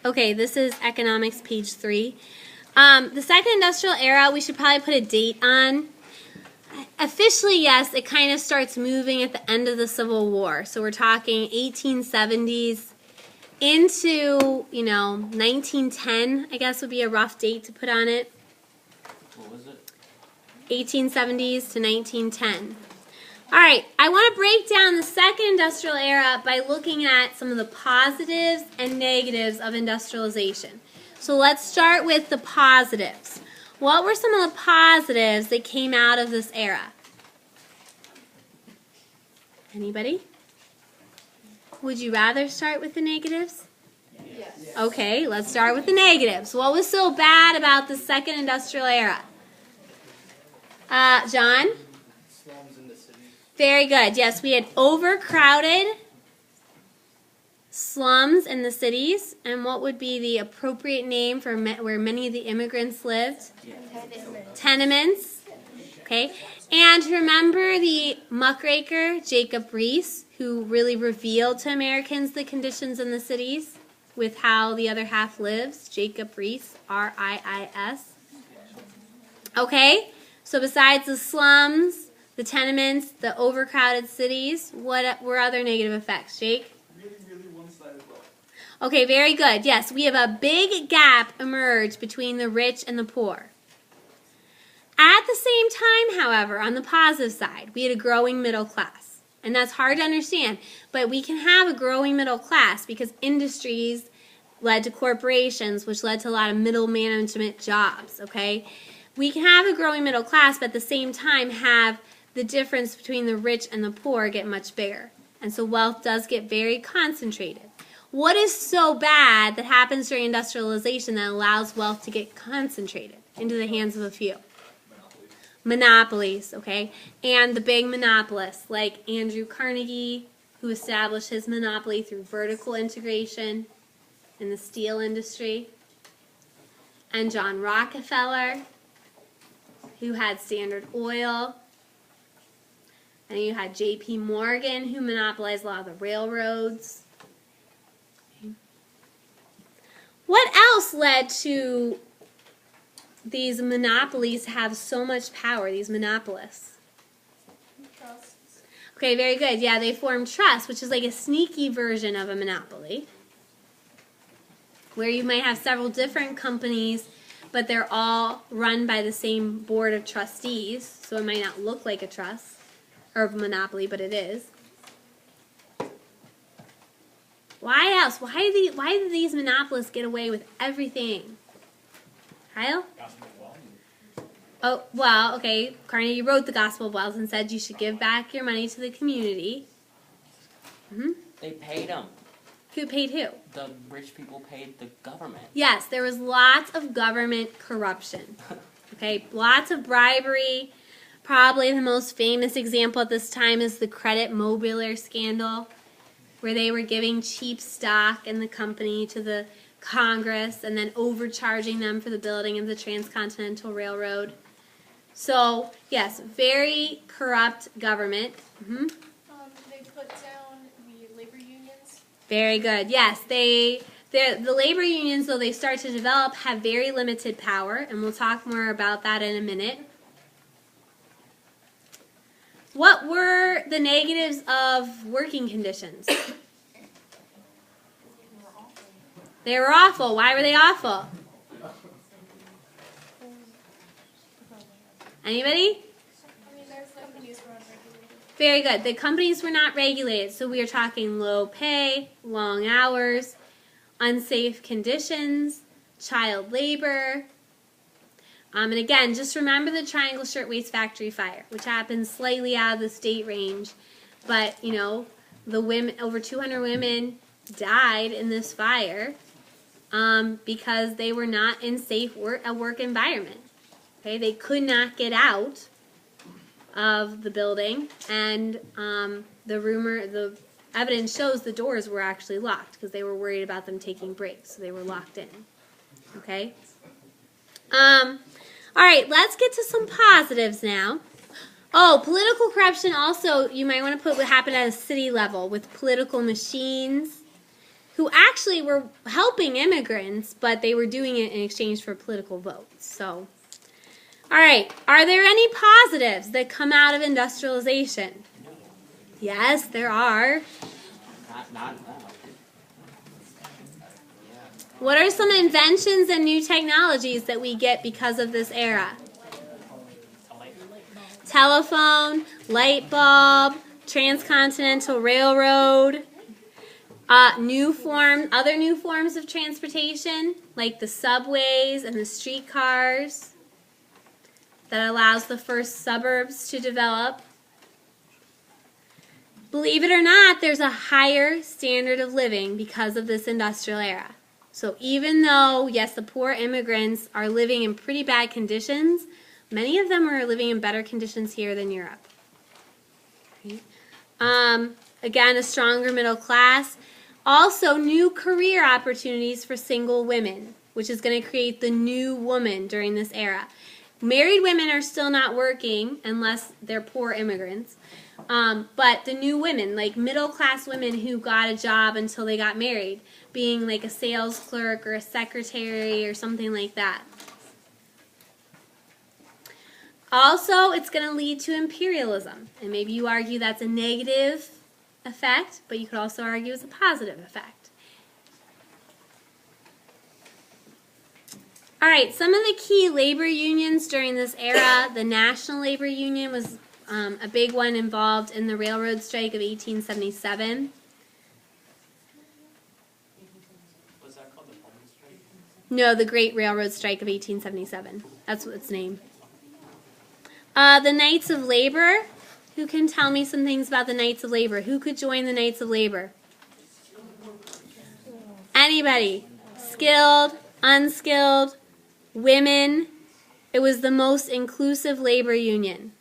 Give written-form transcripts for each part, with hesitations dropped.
Okay, this is economics, page 3. The second industrial era, we should probably put a date on. Officially, yes, it kind of starts moving at the end of the Civil War. So we're talking 1870s into, 1910, I guess would be a rough date to put on it. What was it? 1870s to 1910. All right, I want to break down the second industrial era by looking at some of the positives and negatives of industrialization. So let's start with the positives. What were some of the positives that came out of this era? Anybody? Would you rather start with the negatives? Yes. Okay, let's start with the negatives. What was so bad about the second industrial era? John? Slums in the cities. Very good. Yes, we had overcrowded slums in the cities. And what would be the appropriate name for where many of the immigrants lived? Tenements. Okay. And remember the muckraker, Jacob Riis, who really revealed to Americans the conditions in the cities with how the other half lives? Jacob Riis, R-I-I-S. Okay. So besides the slums, the tenements, the overcrowded cities, what were other negative effects, Jake? Really one-sided wealth. Okay, very good. Yes, we have a big gap emerge between the rich and the poor. At the same time, however, on the positive side, we had a growing middle class. And that's hard to understand, but we can have a growing middle class because industries led to corporations, which led to a lot of middle management jobs, okay? We can have a growing middle class, but at the same time have the difference between the rich and the poor get much bigger. And so wealth does get very concentrated. What is so bad that happens during industrialization that allows wealth to get concentrated into the hands of a few? Monopolies, okay? And the big monopolists like Andrew Carnegie, who established his monopoly through vertical integration in the steel industry, and John Rockefeller, who had Standard Oil, and you had J.P. Morgan, who monopolized a lot of the railroads. Okay. What else led to these monopolies have so much power, these monopolists? Trusts. Okay, very good. Yeah, they formed trusts, which is like a sneaky version of a monopoly, where you might have several different companies, but they're all run by the same board of trustees, so it might not look like a trust or a monopoly, but it is. Why else? Why do these monopolists get away with everything? Kyle? Oh, well, okay. Carnegie wrote the Gospel of Wealth and said you should give back your money to the community. They paid them. Who paid who? The rich people paid the government. Yes, there was lots of government corruption. Okay, lots of bribery. Probably the most famous example at this time is the Credit Mobilier scandal, where they were giving cheap stock in the company to the Congress and then overcharging them for the building of the Transcontinental Railroad. So, yes, very corrupt government. They put down the labor unions. Very good. Yes, the labor unions, though they start to develop, have very limited power, and we'll talk more about that in a minute. What were the negatives of working conditions? They were awful. Why were they awful? Anybody? Their companies were unregulated. Very good. The companies were not regulated, so we are talking low pay, long hours, unsafe conditions, child labor. And again, just remember the Triangle Shirtwaist Factory fire, which happened slightly out of the state range. But, the women, over 200 women died in this fire because they were not in a work environment. Okay, they could not get out of the building, and the evidence shows the doors were actually locked because they were worried about them taking breaks, so they were locked in. Okay. All right, let's get to some positives now. Oh, political corruption also, you might want to put what happened at a city level with political machines who actually were helping immigrants, but they were doing it in exchange for political votes. So, all right, are there any positives that come out of industrialization? Yes, there are. Not now. What are some inventions and new technologies that we get because of this era? Telephone, light bulb, transcontinental railroad, other new forms of transportation like the subways and the streetcars that allows the first suburbs to develop. Believe it or not, there's a higher standard of living because of this industrial era. So even though, yes, the poor immigrants are living in pretty bad conditions, many of them are living in better conditions here than Europe. Okay. Again, a stronger middle class. Also, new career opportunities for single women, which is going to create the new woman during this era. Married women are still not working unless they're poor immigrants. But the new women, like middle class women who got a job until they got married, being like a sales clerk or a secretary or something like that. Also, it's going to lead to imperialism. And maybe you argue that's a negative effect, but you could also argue it's a positive effect. All right, some of the key labor unions during this era, the National Labor Union was a big one involved in the railroad strike of 1877. Was that called the Pullman strike? No, the Great Railroad Strike of 1877. That's what its name. The Knights of Labor. Who can tell me some things about the Knights of Labor? Who could join the Knights of Labor? Anybody. Skilled, unskilled, women. It was the most inclusive labor union.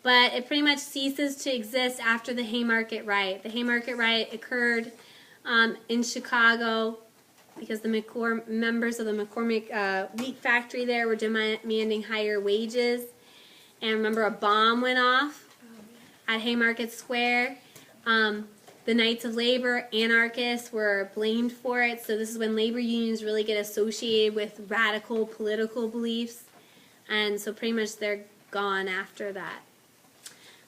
But it pretty much ceases to exist after the Haymarket Riot. The Haymarket Riot occurred in Chicago because the members of the McCormick wheat factory there were demanding higher wages. And remember, a bomb went off at Haymarket Square. The Knights of Labor, anarchists, were blamed for it. So this is when labor unions really get associated with radical political beliefs. And so pretty much they're gone after that.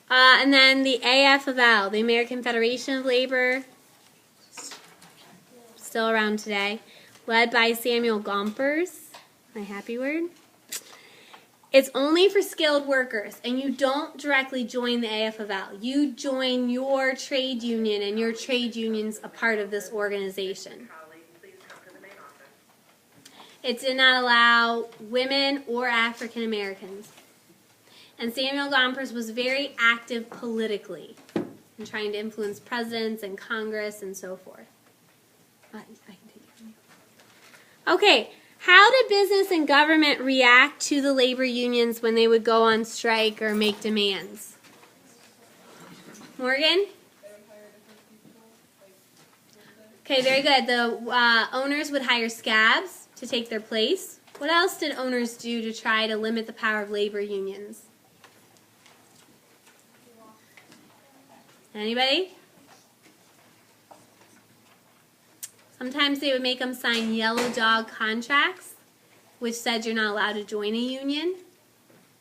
And then the AFL, the American Federation of Labor, still around today, led by Samuel Gompers, my happy word. It's only for skilled workers, and you don't directly join the AFL. You join your trade union, and your trade union's a part of this organization. It did not allow women or African Americans. And Samuel Gompers was very active politically in trying to influence presidents and Congress and so forth. I can take it from you. Okay, how did business and government react to the labor unions when they would go on strike or make demands? Morgan? Okay, very good. The owners would hire scabs to take their place. What else did owners do to try to limit the power of labor unions? Anybody? Sometimes they would make them sign yellow dog contracts, which said you're not allowed to join a union.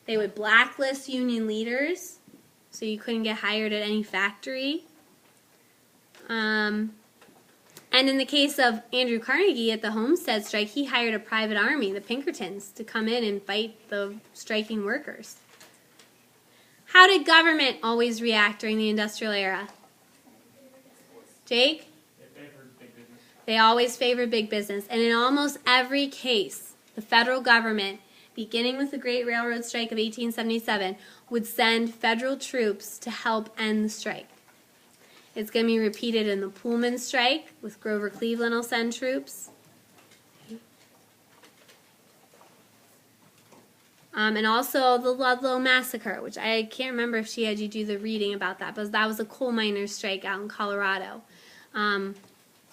They would blacklist union leaders, so you couldn't get hired at any factory. And in the case of Andrew Carnegie at the Homestead strike, he hired a private army, the Pinkertons, to come in and fight the striking workers. How did government always react during the industrial era? Jake? They favored big business. They always favored big business. And in almost every case, the federal government, beginning with the Great Railroad Strike of 1877, would send federal troops to help end the strike. It's going to be repeated in the Pullman strike, with Grover Cleveland will send troops. And also the Ludlow Massacre, which I can't remember if she had you do the reading about that, but that was a coal miners' strike out in Colorado,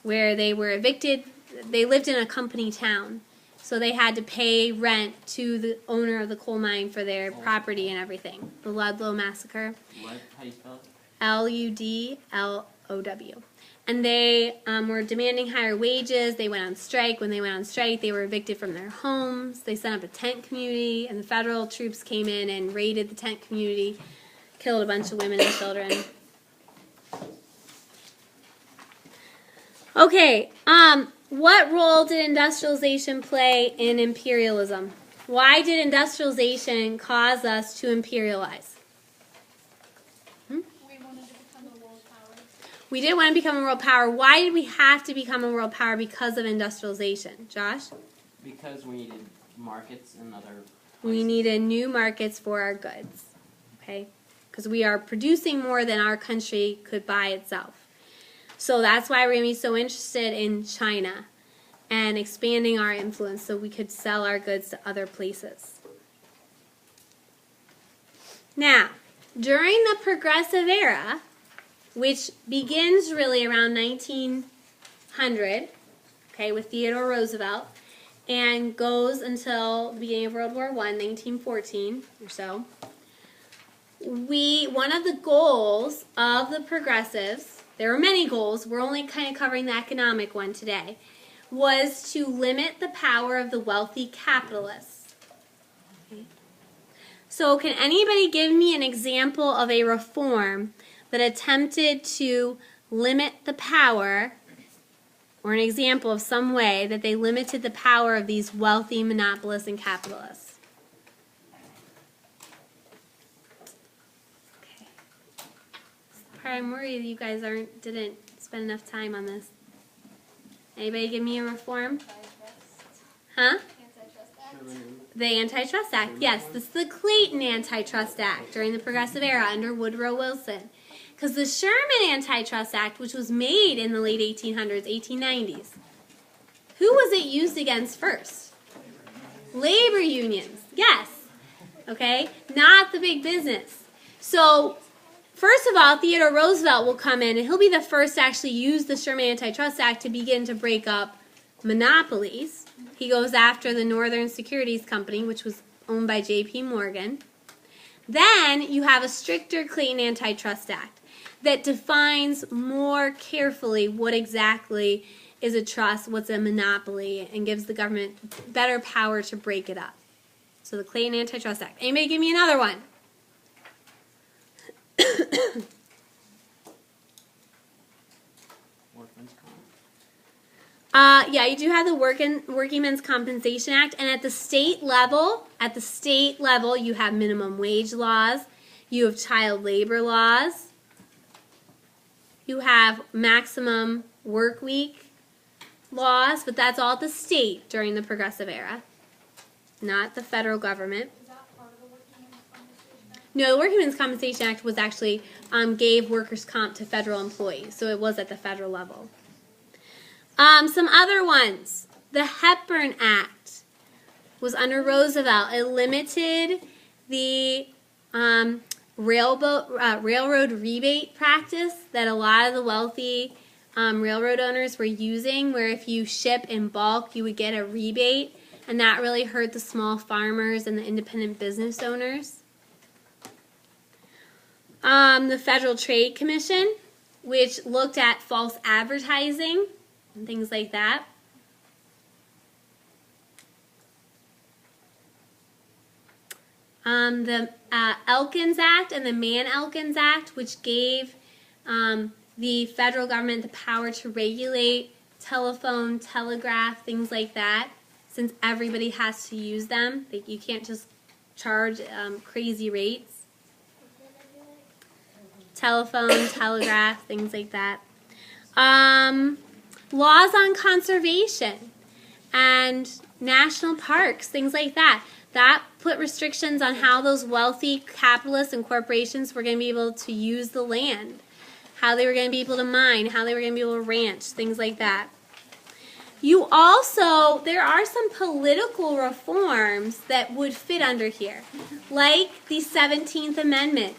where they were evicted. They lived in a company town, so they had to pay rent to the owner of the coal mine for their property and everything. The Ludlow Massacre. What? How do you spell it? Ludlow. and they were demanding higher wages. They went on strike. When they went on strike, they were evicted from their homes. They set up a tent community, and the federal troops came in and raided the tent community, killed a bunch of women and children. Okay, what role did industrialization play in imperialism? Why did industrialization cause us to imperialize? We wanted to become a world power. We did want to become a world power. Why did we have to become a world power? Because of industrialization. Josh? Because we needed markets and other We places. needed new markets for our goods. Okay? Because we are producing more than our country could buy itself. So that's why we're going to be so interested in China and expanding our influence so we could sell our goods to other places. Now, during the Progressive Era, which begins really around 1900, okay, with Theodore Roosevelt, and goes until the beginning of World War I, 1914 or so, one of the goals of the progressives, there were many goals, we're only kind of covering the economic one today, was to limit the power of the wealthy capitalists. Okay. So can anybody give me an example of a reform that attempted to limit the power, or an example of some way that they limited the power of these wealthy monopolists and capitalists? Okay. This part I'm worried you guys didn't spend enough time on this. Anybody give me a reform? Huh? Antitrust Act. The Antitrust Act. Yes, this is the Clayton Antitrust Act during the Progressive Era under Woodrow Wilson. Because the Sherman Antitrust Act, which was made in the late 1800s, 1890s, who was it used against first? Labor unions. Yes. Okay? Not the big business. So, first of all, Theodore Roosevelt will come in, and he'll be the first to actually use the Sherman Antitrust Act to begin to break up monopolies. He goes after the Northern Securities Company, which was owned by J.P. Morgan. Then you have a stricter Clayton Antitrust Act that defines more carefully what exactly is a trust, what's a monopoly, and gives the government better power to break it up. So the Clayton Antitrust Act. Anybody give me another one? Workman's comp. Yeah, you do have the Working Men's Compensation Act, and at the state level, you have minimum wage laws, you have child labor laws, you have maximum work week laws, but that's all at the state during the Progressive Era, not the federal government. Is that part of the Working Men's Compensation Act? No, the Working Men's Compensation Act was actually gave workers' comp to federal employees, so it was at the federal level. Some other ones. The Hepburn Act was under Roosevelt. It limited the railroad rebate practice that a lot of the wealthy railroad owners were using, where if you ship in bulk, you would get a rebate, and that really hurt the small farmers and the independent business owners. The Federal Trade Commission, which looked at false advertising and things like that. The Elkins Act and the Mann-Elkins Act, which gave the federal government the power to regulate telephone, telegraph, things like that, since everybody has to use them. You can't just charge crazy rates. Telephone, telegraph, things like that. Laws on conservation and national parks, things like that. That put restrictions on how those wealthy capitalists and corporations were going to be able to use the land, how they were going to be able to mine, how they were going to be able to ranch, things like that. There are some political reforms that would fit under here, like the 17th Amendment.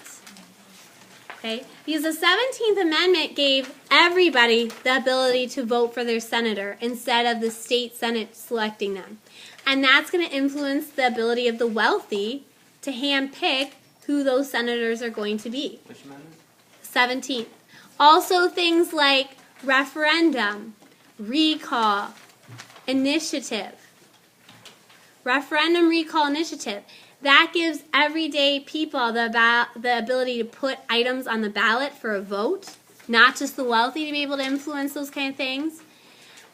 Okay? Because the 17th Amendment gave everybody the ability to vote for their senator instead of the state senate selecting them. And that's going to influence the ability of the wealthy to handpick who those senators are going to be. Which amendment? 17th. Also things like referendum, recall, initiative. Referendum, recall, initiative. That gives everyday people the ability to put items on the ballot for a vote, not just the wealthy to be able to influence those kind of things.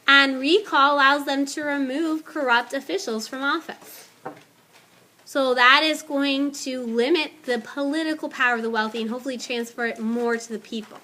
And recall allows them to remove corrupt officials from office. So that is going to limit the political power of the wealthy and hopefully transfer it more to the people.